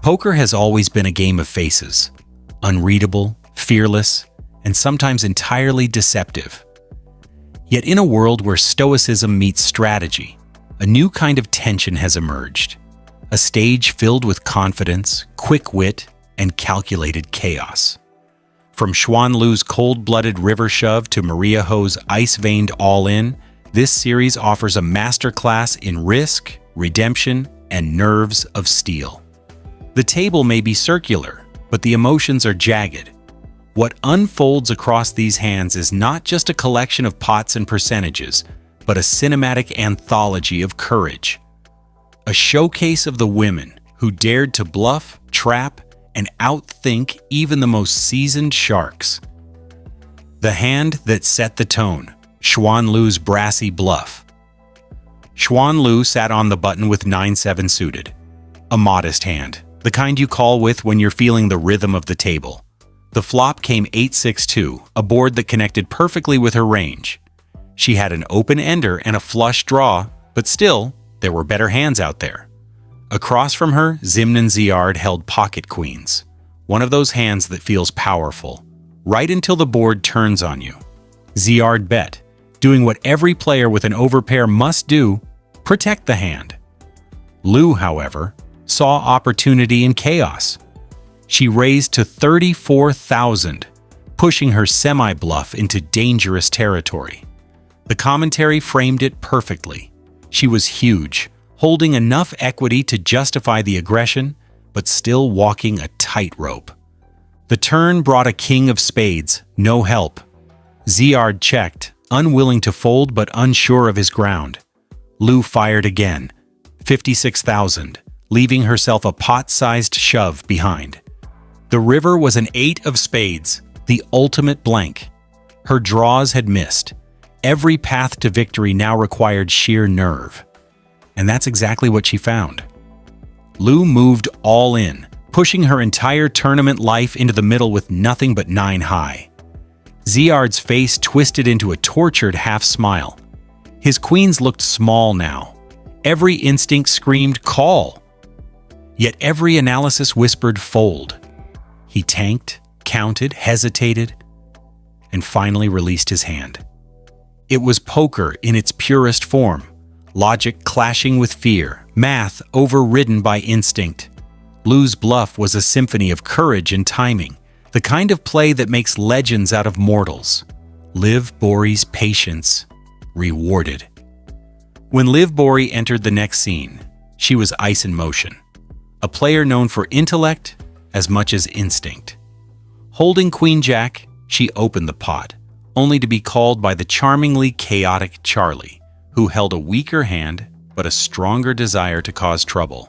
Poker has always been a game of faces, unreadable, fearless, and sometimes entirely deceptive. Yet in a world where stoicism meets strategy, a new kind of tension has emerged. A stage filled with confidence, quick wit, and calculated chaos. From Schwan Lu's cold-blooded river shove to Maria Ho's ice-veined all-in, this series offers a masterclass in risk, redemption, and nerves of steel. The table may be circular, but the emotions are jagged. What unfolds across these hands is not just a collection of pots and percentages, but a cinematic anthology of courage. A showcase of the women who dared to bluff, trap, and outthink even the most seasoned sharks. The hand that set the tone, Schwan Lu's brassy bluff. Schwan Lu sat on the button with 9-7 suited. A modest hand, the kind you call with when you're feeling the rhythm of the table. The flop came 8-6-2, a board that connected perfectly with her range. She had an open ender and a flush draw, but still, there were better hands out there. Across from her, Zimnan Ziard held pocket queens, one of those hands that feels powerful, right until the board turns on you. Ziard bet, doing what every player with an overpair must do, protect the hand. Lu, however, saw opportunity in chaos. She raised to 34,000, pushing her semi-bluff into dangerous territory. The commentary framed it perfectly. She was huge, holding enough equity to justify the aggression, but still walking a tightrope. The turn brought a king of spades, no help. Ziard checked, unwilling to fold but unsure of his ground. Lu fired again, 56,000, leaving herself a pot-sized shove behind. The river was an 8 of spades, the ultimate blank. Her draws had missed. Every path to victory now required sheer nerve. And that's exactly what she found. Lu moved all in, pushing her entire tournament life into the middle with nothing but 9 high. Ziard's face twisted into a tortured half-smile. His queens looked small now. Every instinct screamed call. Yet every analysis whispered fold. He tanked, counted, hesitated, and finally released his hand. It was poker in its purest form. Logic clashing with fear, math overridden by instinct. Lu's bluff was a symphony of courage and timing, the kind of play that makes legends out of mortals. Liv Boeree's patience rewarded. When Liv Boeree entered the next scene, she was ice in motion, a player known for intellect as much as instinct. Holding Queen Jack, she opened the pot, only to be called by the charmingly chaotic Charlie, who held a weaker hand but a stronger desire to cause trouble.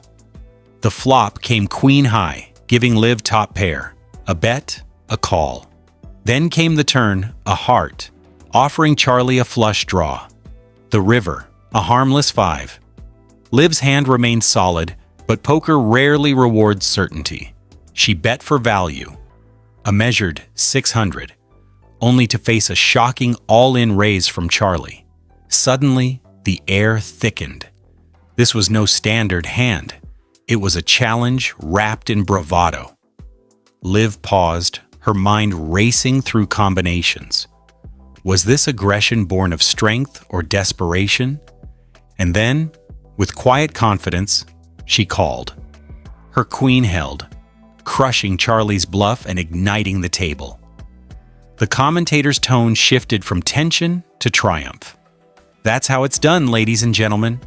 The flop came queen high, giving Liv top pair, a bet, a call. Then came the turn, a heart, offering Charlie a flush draw. The river, a harmless 5. Liv's hand remained solid, but poker rarely rewards certainty. She bet for value, a measured 600, only to face a shocking all-in raise from Charlie. Suddenly, the air thickened. This was no standard hand. It was a challenge wrapped in bravado. Liv paused, her mind racing through combinations. Was this aggression born of strength or desperation? And then, with quiet confidence, she called. Her queen held, crushing Charlie's bluff and igniting the table. The commentator's tone shifted from tension to triumph. That's how it's done, ladies and gentlemen.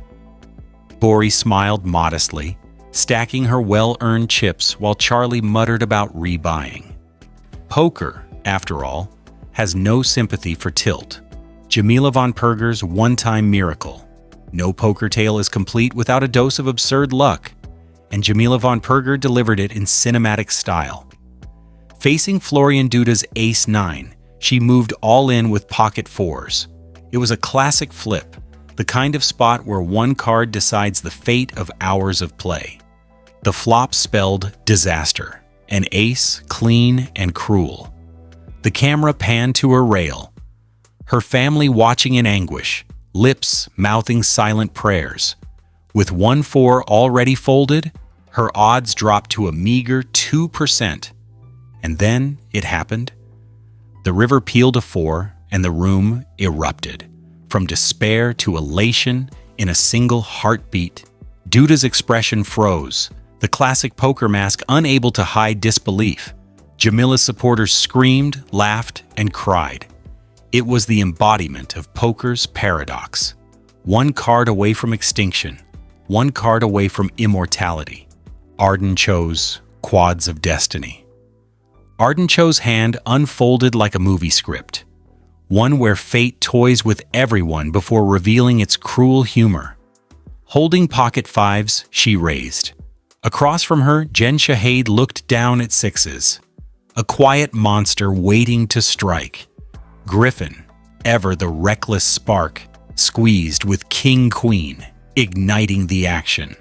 Boeree smiled modestly, stacking her well-earned chips while Charlie muttered about rebuying. Poker, after all, has no sympathy for tilt. Jamila von Perger's one-time miracle. No poker tale is complete without a dose of absurd luck, and Jamila von Perger delivered it in cinematic style. Facing Florian Duda's ace-9, she moved all in with pocket 4s. It was a classic flip, the kind of spot where one card decides the fate of hours of play. The flop spelled disaster, an ace, clean and cruel. The camera panned to her rail, her family watching in anguish, lips mouthing silent prayers. With 1-4 already folded, Her odds dropped to a meager 2%. And then it happened. The river peeled a 4, and the room erupted. From despair to elation in a single heartbeat, Duda's expression froze, the classic poker mask unable to hide disbelief. Jamila's supporters screamed, laughed, and cried. It was the embodiment of poker's paradox. One card away from extinction, one card away from immortality. Arden Cho's Quads of Destiny. Arden Cho's hand unfolded like a movie script, one where fate toys with everyone before revealing its cruel humor. Holding pocket 5s, she raised. Across from her, Jen Shahade looked down at 6s. A quiet monster waiting to strike. Griffin, ever the reckless spark, squeezed with King-Queen, igniting the action.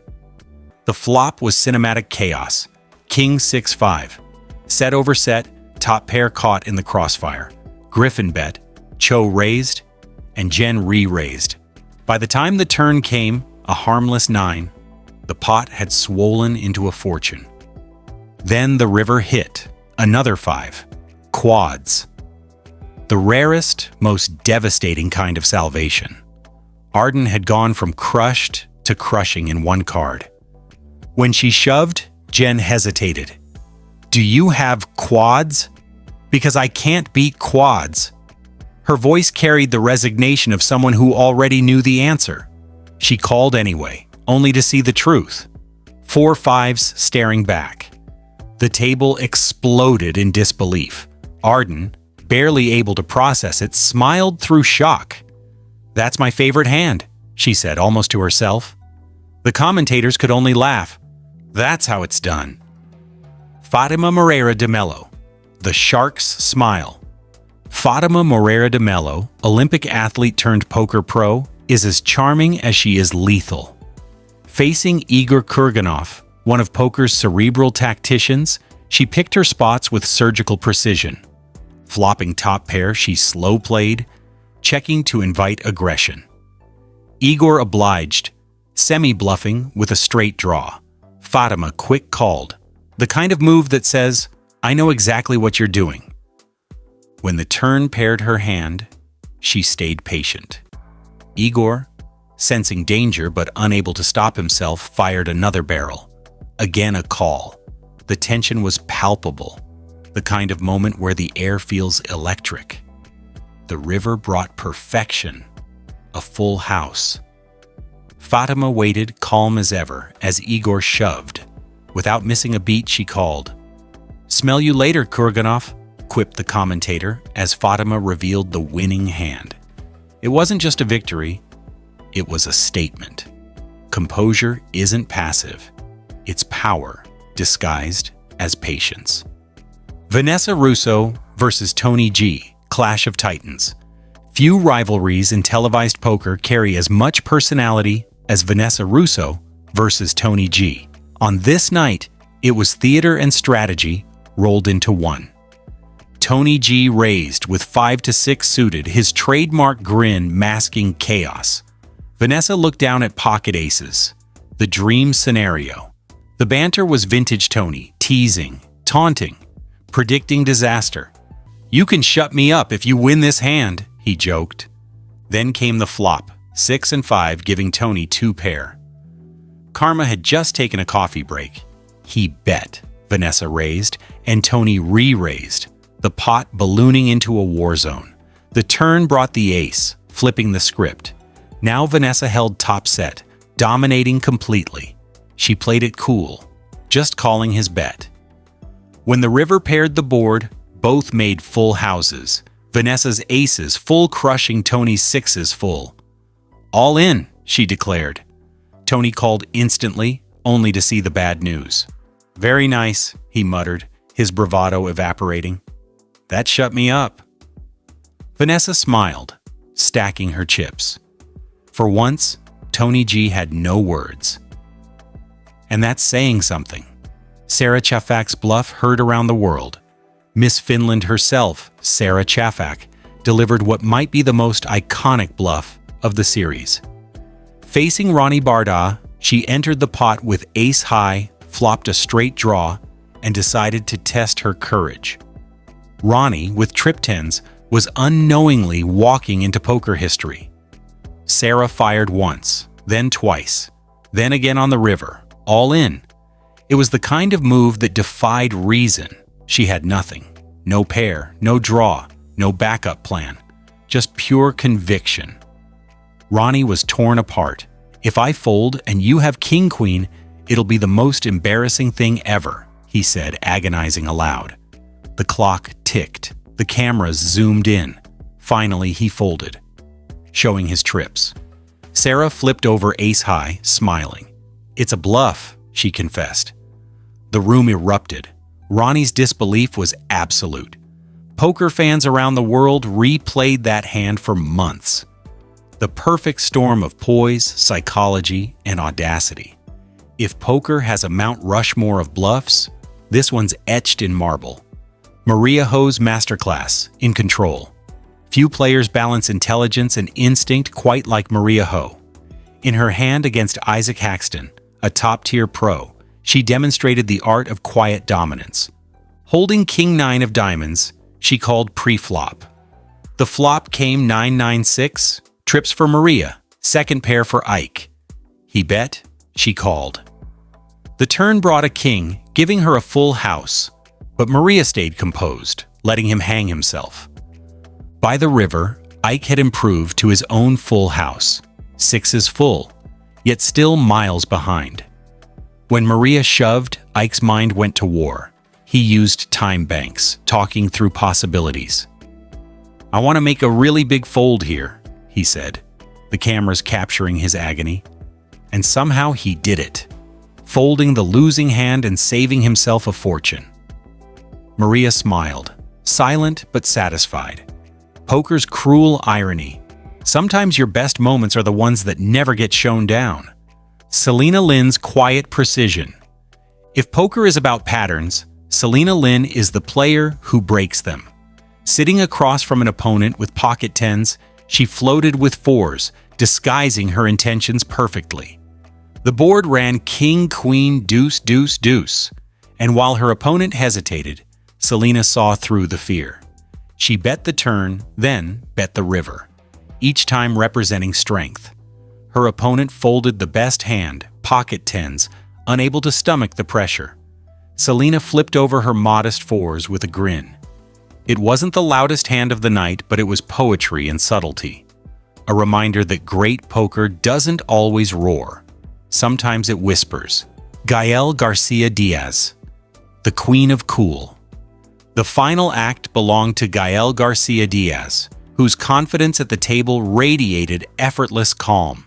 The flop was cinematic chaos. King 6-5. Set over set, top pair caught in the crossfire. Griffin bet, Cho raised, and Jen re-raised. By the time the turn came, a harmless 9, the pot had swollen into a fortune. Then the river hit, another 5. Quads. The rarest, most devastating kind of salvation. Arden had gone from crushed to crushing in one card. When she shoved, Jen hesitated. "Do you have quads? Because I can't beat quads." Her voice carried the resignation of someone who already knew the answer. She called anyway, only to see the truth. 4 5s staring back. The table exploded in disbelief. Arden, barely able to process it, smiled through shock. "That's my favorite hand," she said, almost to herself. The commentators could only laugh. That's how it's done. Fatima Moreira de Melo, the Shark's Smile. Fatima Moreira de Melo, Olympic athlete turned poker pro, is as charming as she is lethal. Facing Igor Kurganov, one of poker's cerebral tacticians, she picked her spots with surgical precision. Flopping top pair, she slow played, checking to invite aggression. Igor obliged, semi-bluffing with a straight draw. Fatima quick called, the kind of move that says, "I know exactly what you're doing." When the turn paired her hand, she stayed patient. Igor, sensing danger but unable to stop himself, fired another barrel. Again a call. The tension was palpable, the kind of moment where the air feels electric. The river brought perfection, a full house. Fatima waited calm as ever as Igor shoved. Without missing a beat, she called. "Smell you later, Kurganov," quipped the commentator as Fatima revealed the winning hand. It wasn't just a victory, it was a statement. Composure isn't passive, it's power disguised as patience. Vanessa Russo versus Tony G, Clash of Titans. Few rivalries in televised poker carry as much personality as Vanessa Russo versus Tony G. On this night, it was theater and strategy rolled into one. Tony G raised with 5 to 6 suited, his trademark grin masking chaos. Vanessa looked down at pocket aces, the dream scenario. The banter was vintage Tony, teasing, taunting, predicting disaster. "You can shut me up if you win this hand," he joked. Then came the flop, 6 and 5, giving Tony 2 pair. Karma had just taken a coffee break. He bet. Vanessa raised, and Tony re-raised, the pot ballooning into a war zone. The turn brought the ace, flipping the script. Now Vanessa held top set, dominating completely. She played it cool, just calling his bet. When the river paired the board, both made full houses. Vanessa's aces full crushing Tony's 6s full. "All in," she declared. Tony called instantly, only to see the bad news. "Very nice," he muttered, his bravado evaporating. "That shut me up." Vanessa smiled, stacking her chips. For once, Tony G had no words. And that's saying something. Sara Chafak's bluff heard around the world. Miss Finland herself, Sara Chafak, delivered what might be the most iconic bluff of the series. Facing Ronnie Barda, she entered the pot with ace-high, flopped a straight draw and decided to test her courage. Ronnie, with trip tens, was unknowingly walking into poker history. Sara fired once, then twice, then again on the river, all in. It was the kind of move that defied reason. She had nothing. No pair, no draw, no backup plan. Just pure conviction. Ronnie was torn apart. "If I fold and you have king-queen, it'll be the most embarrassing thing ever," he said, agonizing aloud. The clock ticked. The cameras zoomed in. Finally, he folded, showing his trips. Sara flipped over ace-high, smiling. "It's a bluff," she confessed. The room erupted. Ronnie's disbelief was absolute. Poker fans around the world replayed that hand for months. The perfect storm of poise, psychology, and audacity. If poker has a Mount Rushmore of bluffs, this one's etched in marble. Maria Ho's masterclass, in control. Few players balance intelligence and instinct quite like Maria Ho. In her hand against Isaac Haxton, a top-tier pro, she demonstrated the art of quiet dominance. Holding King-9 of diamonds, she called pre-flop. The flop came 9-9-6, trips for Maria, second pair for Ike. He bet, she called. The turn brought a king, giving her a full house, but Maria stayed composed, letting him hang himself. By the river, Ike had improved to his own full house, sixes full, yet still miles behind. When Maria shoved, Ike's mind went to war. He used time banks, talking through possibilities. "I want to make a really big fold here," he said, the cameras capturing his agony. And somehow he did it, folding the losing hand and saving himself a fortune. Maria smiled, silent but satisfied. Poker's cruel irony. Sometimes your best moments are the ones that never get shown down. Selena Lynn's quiet precision. If poker is about patterns, Selena Lynn is the player who breaks them. Sitting across from an opponent with pocket tens, she floated with fours, disguising her intentions perfectly. The board ran king, queen, deuce, deuce, deuce, and while her opponent hesitated, Selena saw through the fear. She bet the turn, then bet the river, each time representing strength. Her opponent folded the best hand, pocket tens, unable to stomach the pressure. Selena flipped over her modest fours with a grin. It wasn't the loudest hand of the night, but it was poetry and subtlety. A reminder that great poker doesn't always roar. Sometimes it whispers. Gael Garcia Diaz, the Queen of Cool. The final act belonged to Gael Garcia Diaz, whose confidence at the table radiated effortless calm.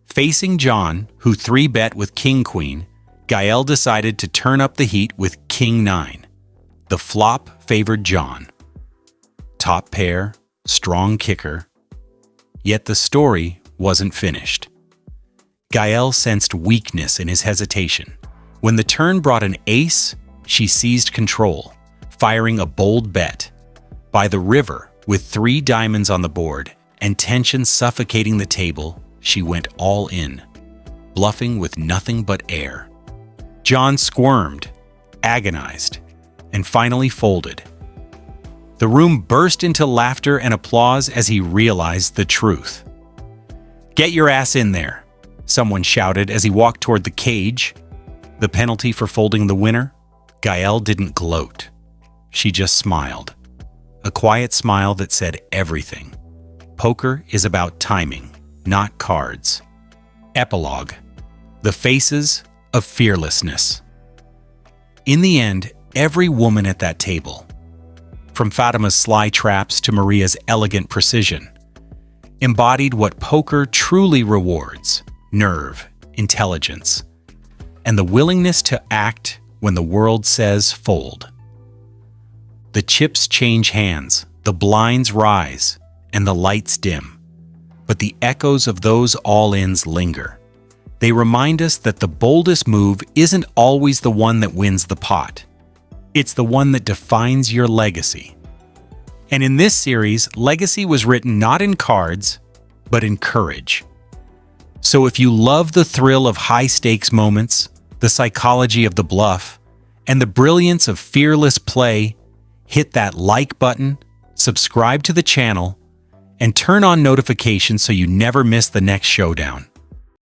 Facing John, who 3-bet with King-Queen, Gael decided to turn up the heat with King-9. The flop favored John. Top pair, strong kicker. Yet the story wasn't finished. Gael sensed weakness in his hesitation. When the turn brought an ace, she seized control, firing a bold bet. By the river, with 3 diamonds on the board and tension suffocating the table, she went all in, bluffing with nothing but air. John squirmed, agonized, and finally folded. The room burst into laughter and applause as he realized the truth. "Get your ass in there," someone shouted as he walked toward the cage. The penalty for folding the winner? Gael didn't gloat. She just smiled. A quiet smile that said everything. Poker is about timing, not cards. Epilogue. The faces of fearlessness. In the end, every woman at that table, from Fatima's sly traps to Maria's elegant precision, embodied what poker truly rewards: nerve, intelligence, and the willingness to act when the world says fold. The chips change hands, the blinds rise, and the lights dim. But the echoes of those all-ins linger. They remind us that the boldest move isn't always the one that wins the pot. It's the one that defines your legacy. And in this series, legacy was written not in cards, but in courage. So if you love the thrill of high-stakes moments, the psychology of the bluff, and the brilliance of fearless play, hit that like button, subscribe to the channel, and turn on notifications so you never miss the next showdown.